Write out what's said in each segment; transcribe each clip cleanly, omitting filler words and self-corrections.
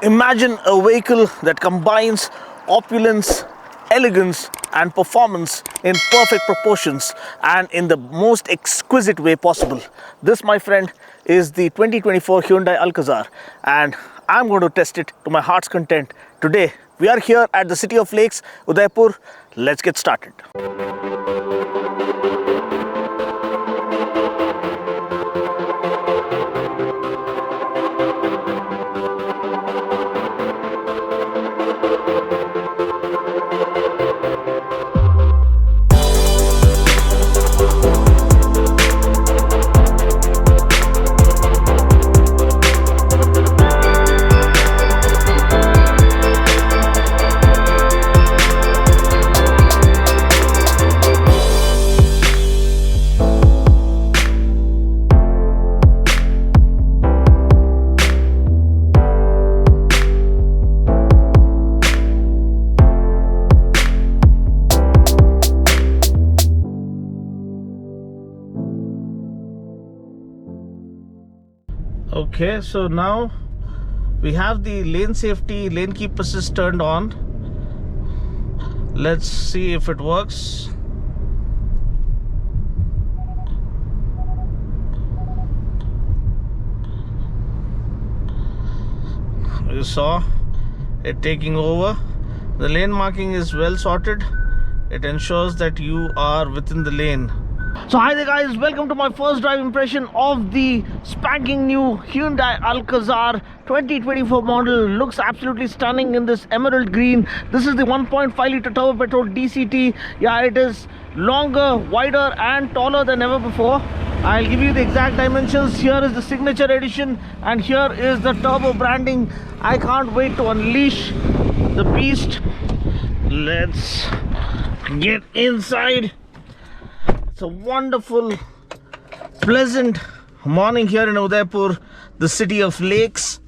Imagine a vehicle that combines opulence, elegance and performance in perfect proportions and in the most exquisite way possible. This, my friend, is the 2024 Hyundai Alcazar, and I'm going to test it to my heart's content. Today, we are here at the City of Lakes, Udaipur. Let's get started. Okay, so now we have the lane safety, lane keep assist turned on. Let's see if it works. You saw it taking over. The lane marking is well sorted. It ensures that you are within the lane. So hi there guys, welcome to my first drive impression of the spanking new Hyundai Alcazar 2024 model. Looks absolutely stunning in this emerald green. This is the 1.5 litre turbo petrol DCT. Yeah, it is longer, wider and taller than ever before. I'll give you the exact dimensions. Here is the signature edition and here is the turbo branding. I can't wait to unleash the beast. Let's get inside. It's a wonderful, pleasant morning here in Udaipur, the City of Lakes.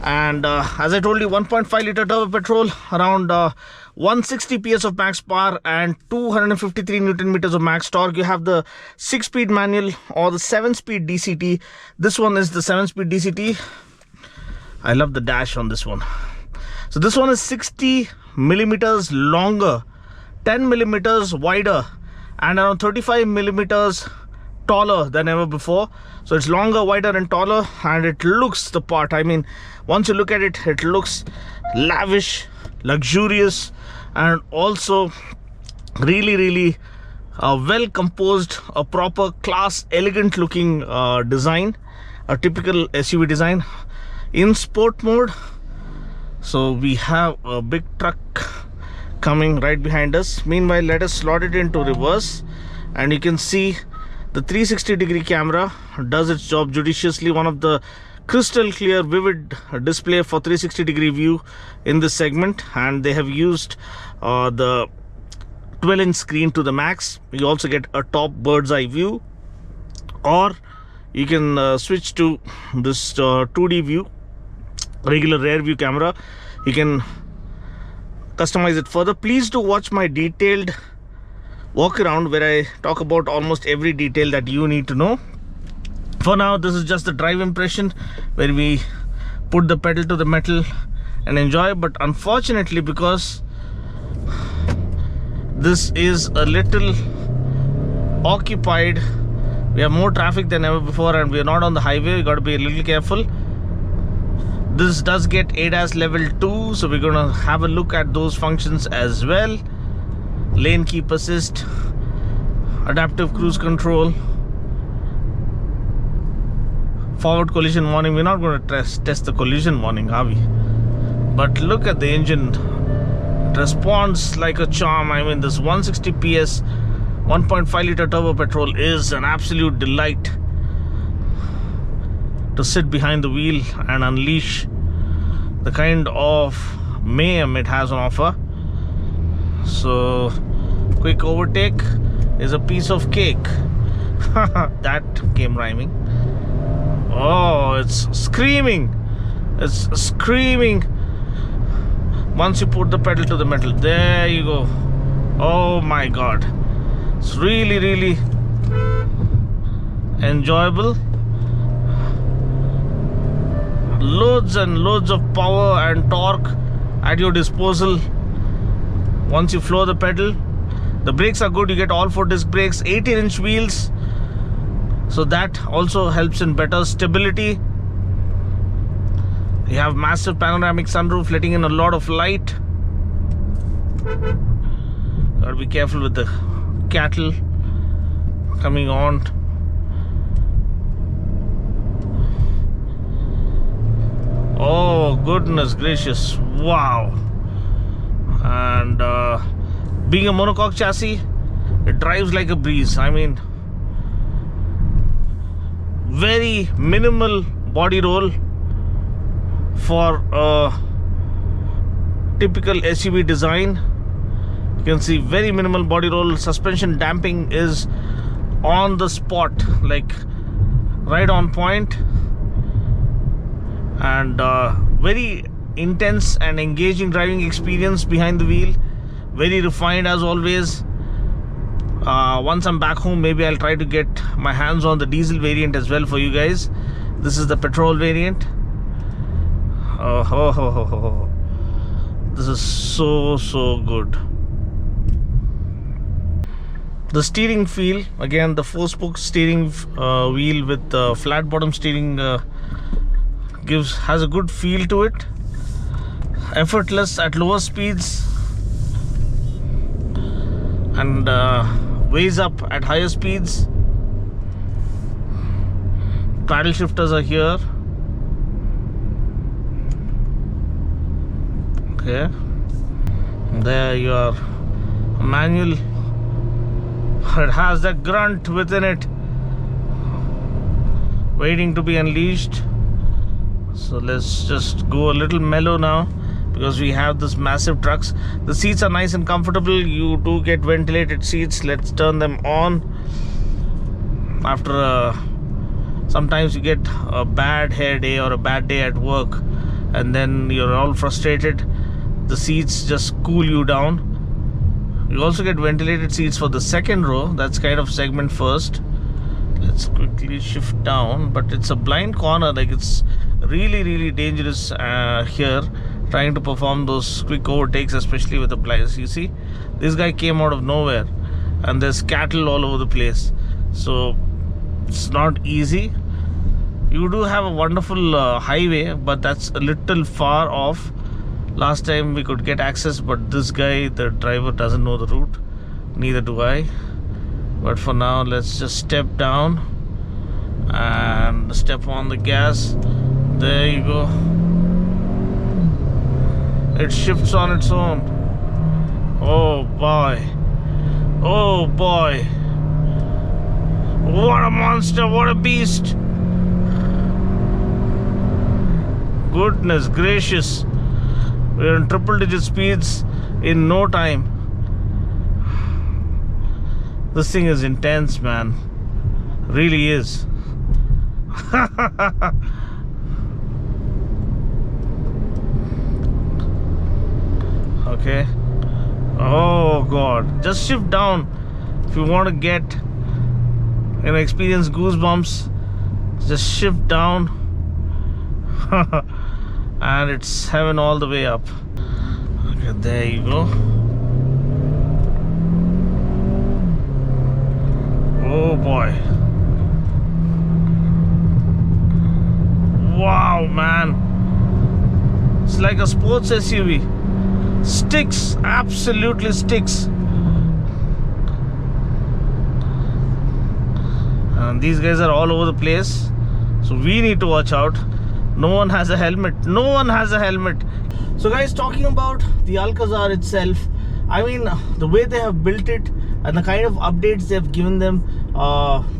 And as I told you, 1.5 litre turbo petrol, around 160 PS of max power and 253 Newton meters of max torque. You have the 6-speed manual or the 7-speed DCT. This one is the 7-speed DCT. I love the dash on this one. So this one is 60 millimeters longer, 10 millimeters wider and around 35 millimeters taller than ever before. So it's longer, wider and taller, and it looks the part. I mean, once you look at it, it looks lavish, luxurious and also really well composed, a proper class, elegant looking design, a typical SUV design in sport mode. So we have a big truck coming right behind us. Meanwhile, let us slot it into reverse and you can see the 360-degree camera does its job judiciously. One of the crystal clear vivid display for 360-degree view in this segment, and they have used the 12-inch screen to the max. You also get a top bird's eye view, or you can switch to this 2D view, regular rear view camera. You can customize it further. Please do watch my detailed walk around where I talk about almost every detail that you need to know. For now, this is just the drive impression where we put the pedal to the metal and enjoy. But unfortunately, because this is a little occupied, we have more traffic than ever before and we are not on the highway. We got to be a little careful. This does get ADAS level 2, so we're going to have a look at those functions as well. Lane keep assist, adaptive cruise control, forward collision warning. We're not going to test the collision warning, are we? But look at the engine. It responds like a charm. I mean, this 160 PS 1.5 litre turbo petrol is an absolute delight to sit behind the wheel and unleash the kind of mayhem it has on offer. So quick overtake is a piece of cake. That came rhyming. Oh, it's screaming. It's screaming. Once you put the pedal to the metal, there you go. Oh my god, it's really enjoyable. loads and loads of power and torque at your disposal once you floor the pedal. The brakes are good. You get all 4 disc brakes, 18-inch wheels, so that also helps in better stability. You have massive panoramic sunroof letting in a lot of light. Gotta be careful with the cattle coming on. Oh goodness gracious, wow. And being a monocoque chassis, it drives like a breeze. I mean, very minimal body roll for a typical SUV design. You can see very minimal body roll. Suspension damping is on the spot, like right on point, and very intense and engaging driving experience behind the wheel. Very refined as always. Once I'm back home, maybe I'll try to get my hands on the diesel variant as well for you guys. This is the petrol variant. This is so good. The steering feel, again, the 4-spoke steering wheel with flat bottom steering has a good feel to it. Effortless at lower speeds and weighs up at higher speeds. Paddle shifters are here. Okay, there you are. Manual. It has that grunt within it, waiting to be unleashed. So let's just go a little mellow now, because we have this massive trucks. The seats are nice and comfortable. You do get ventilated seats. Let's turn them on. After sometimes you get a bad hair day or a bad day at work, and then you're all frustrated. The seats just cool you down. You also get ventilated seats for the second row. That's kind of segment first. Let's quickly shift down, but it's a blind corner. Like, it's really dangerous here, trying to perform those quick overtakes, especially with the blinds. You see, this guy came out of nowhere, and there's cattle all over the place, so it's not easy. You do have a wonderful highway, but that's a little far off. Last time we could get access, but this guy, the driver, doesn't know the route. Neither do I. But for now, let's just step down and step on the gas. There you go. It shifts on its own. Oh boy. Oh boy. What a monster, what a beast. Goodness gracious. We're in triple-digit speeds in no time. This thing is intense, man. Really is. Okay. Oh god. Just shift down if you want to get experience goosebumps. Just shift down. And it's heaven all the way up. Okay, there you go. Oh boy. Wow, man. It's like a sports SUV. Sticks, absolutely sticks. And these guys are all over the place, so we need to watch out. No one has a helmet. No one has a helmet. So guys, talking about the Alcazar itself, I mean, the way they have built it and the kind of updates they have given them,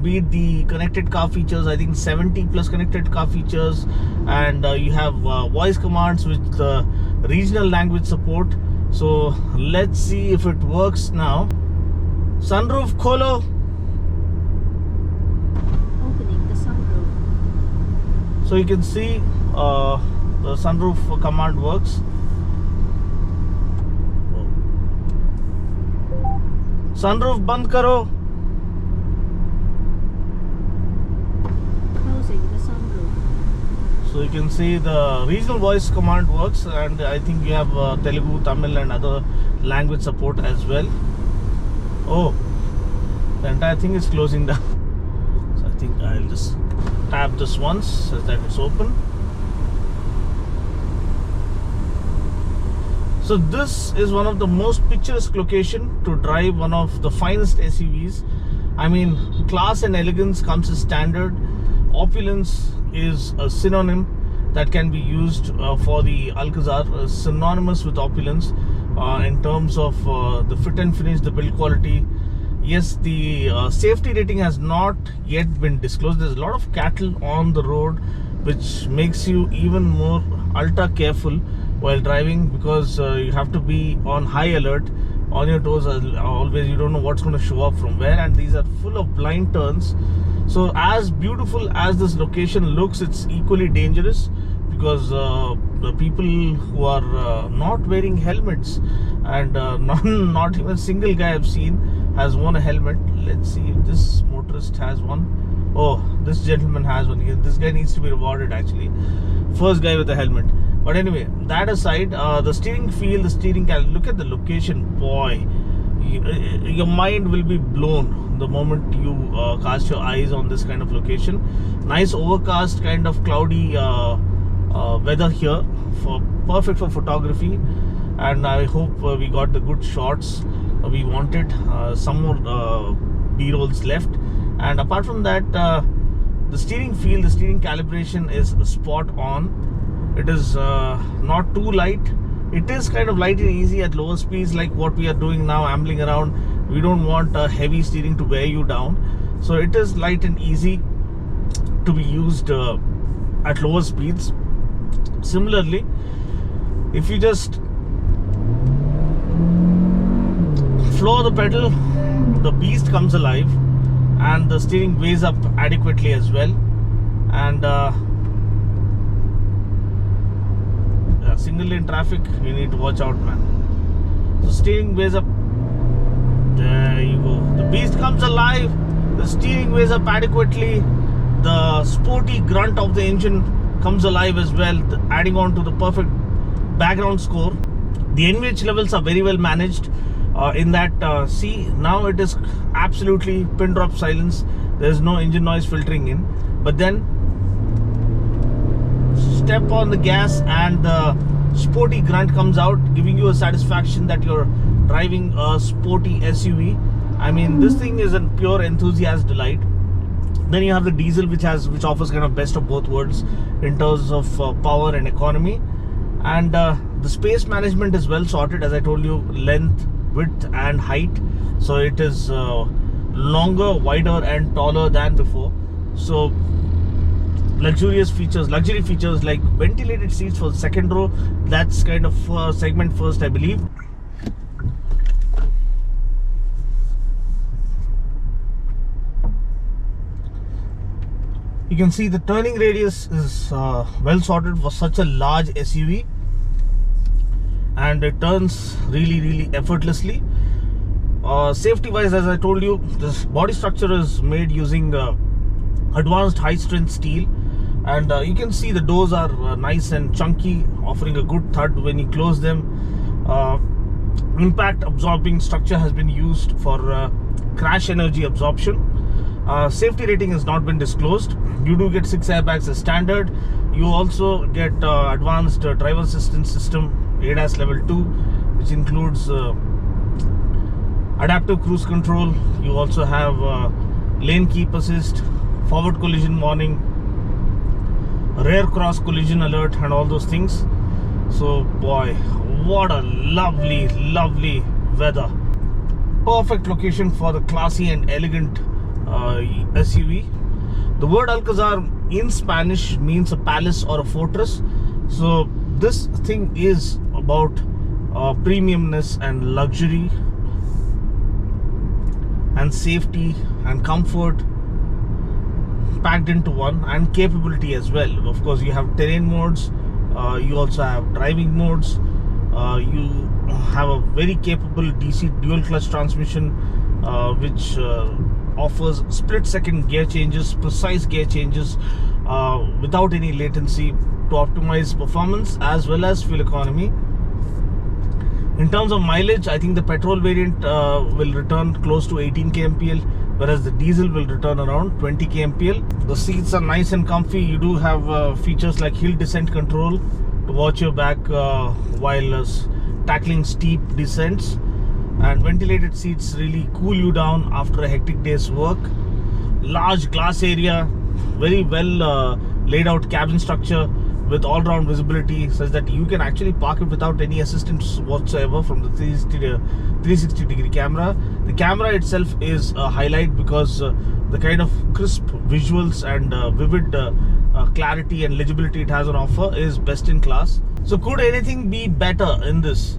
be it the connected car features, I think 70 plus connected car features, and you have voice commands with regional language support. So let's see if it works now. Sunroof kholo. Opening the sunroof. So you can see the sunroof command works. Sunroof band karo. Closing the sunroof. So you can see the regional voice command works, and I think you have Telugu, Tamil and other language support as well. Oh, the entire thing is closing down. So I think I'll just tap this once so that it's open. So this is one of the most picturesque location to drive one of the finest SUVs. I mean, class and elegance comes as standard. Opulence is a synonym that can be used for the Alcazar, synonymous with opulence in terms of the fit and finish, the build quality. Yes, the safety rating has not yet been disclosed. There's a lot of cattle on the road, which makes you even more ultra careful while driving, because you have to be on high alert, on your toes always. You don't know what's going to show up from where, and these are full of blind turns. So as beautiful as this location looks, it's equally dangerous, because the people who are not wearing helmets, and not even a single guy I've seen has worn a helmet. Let's see if this motorist has one. Oh, this gentleman has one. This guy needs to be rewarded actually. First guy with a helmet. But anyway, that aside, the steering feel, the steering can look at the location, boy, your mind will be blown the moment you cast your eyes on this kind of location. Nice overcast, kind of cloudy weather here, perfect for photography, and I hope we got the good shots we wanted. Some more B-rolls left, and apart from that, the steering feel, the steering calibration is spot on. It is not too light. It is kind of light and easy at lower speeds, like what we are doing now, ambling around. We don't want heavy steering to wear you down, so it is light and easy to be used at lower speeds. Similarly, if you just floor the pedal, the beast comes alive, and the steering weighs up adequately as well. And single lane traffic, you need to watch out, man. So steering weighs up. There you go. The beast comes alive. The steering weighs up adequately. The sporty grunt of the engine comes alive as well, adding on to the perfect background score. The NVH levels are very well managed. In that, see, now it is absolutely pin drop silence. There is no engine noise filtering in. But then step on the gas and the sporty grunt comes out, giving you a satisfaction that you're driving a sporty SUV. I mean, this thing is a pure enthusiast delight. Then you have the diesel, which offers kind of best of both worlds in terms of power and economy. And the space management is well sorted, as I told you, length, width and height. So it is longer, wider and taller than before. So luxury features like ventilated seats for the second row. That's kind of segment first, I believe. You can see the turning radius is well sorted for such a large SUV, and it turns really effortlessly. Safety wise, as I told you, this body structure is made using advanced high strength steel, and you can see the doors are nice and chunky, offering a good thud when you close them. Impact absorbing structure has been used for crash energy absorption. Safety rating has not been disclosed. You do get 6 airbags as standard. You also get advanced driver assistance system, ADAS level 2, which includes adaptive cruise control. You also have lane keep assist, forward collision warning, rear cross collision alert and all those things. So boy, what a lovely weather. Perfect location for the classy and elegant SUV. The word Alcazar in Spanish means a palace or a fortress. So this thing is about premiumness and luxury and safety and comfort packed into one, and capability as well. Of course, you have terrain modes, you also have driving modes, you have a very capable DC dual clutch transmission, which offers split-second gear changes, precise gear changes, without any latency to optimize performance as well as fuel economy. In terms of mileage, I think the petrol variant will return close to 18 kmpl, whereas the diesel will return around 20 kmpl. The seats are nice and comfy. You do have features like hill descent control to watch your back while tackling steep descents, and ventilated seats really cool you down after a hectic day's work. Large glass area, very well laid out cabin structure with all-round visibility such that you can actually park it without any assistance whatsoever from the 360 degree camera. The camera itself is a highlight because the kind of crisp visuals and vivid clarity and legibility it has on offer is best in class. So could anything be better in this?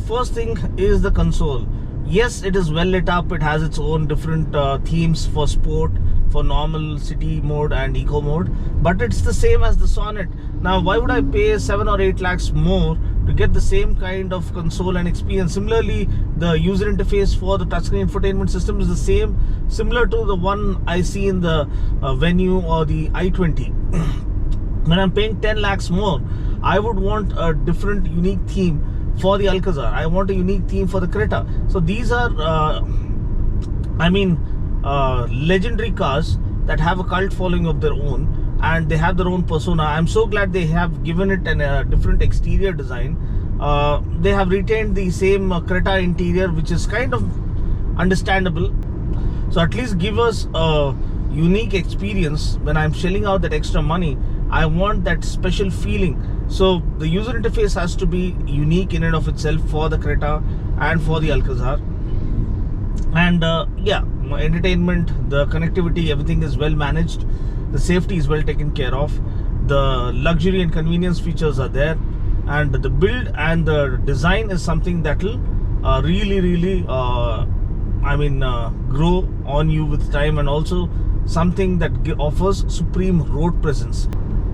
First thing is the console. Yes, it is well lit up. It has its own different themes for sport, for normal, city mode and eco mode, but it's the same as the Sonet. Now why would I pay 7 or 8 lakhs more to get the same kind of console and experience? Similarly, the user interface for the touchscreen infotainment system is the same, similar to the one I see in the Venue or the i20. When I'm paying 10 lakhs more, I would want a different unique theme for the Alcazar. I want a unique theme for the Creta. So these are legendary cars that have a cult following of their own, and they have their own persona. I'm so glad they have given it a different exterior design. They have retained the same Creta interior, which is kind of understandable. So at least give us a unique experience. When I'm shelling out that extra money, I want that special feeling. So the user interface has to be unique in and of itself for the Creta and for the Alcazar. And yeah, entertainment, the connectivity, everything is well managed. The safety is well taken care of. The luxury and convenience features are there, and the build and the design is something that will really grow on you with time, and also something that offers supreme road presence.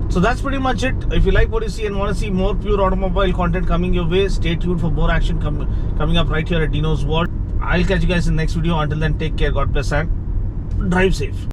So that's pretty much it. If you like what you see and want to see more pure automobile content coming your way, stay tuned for more action coming up right here at Dino's World. I'll catch you guys in the next video. Until then, take care, God bless, and drive safe.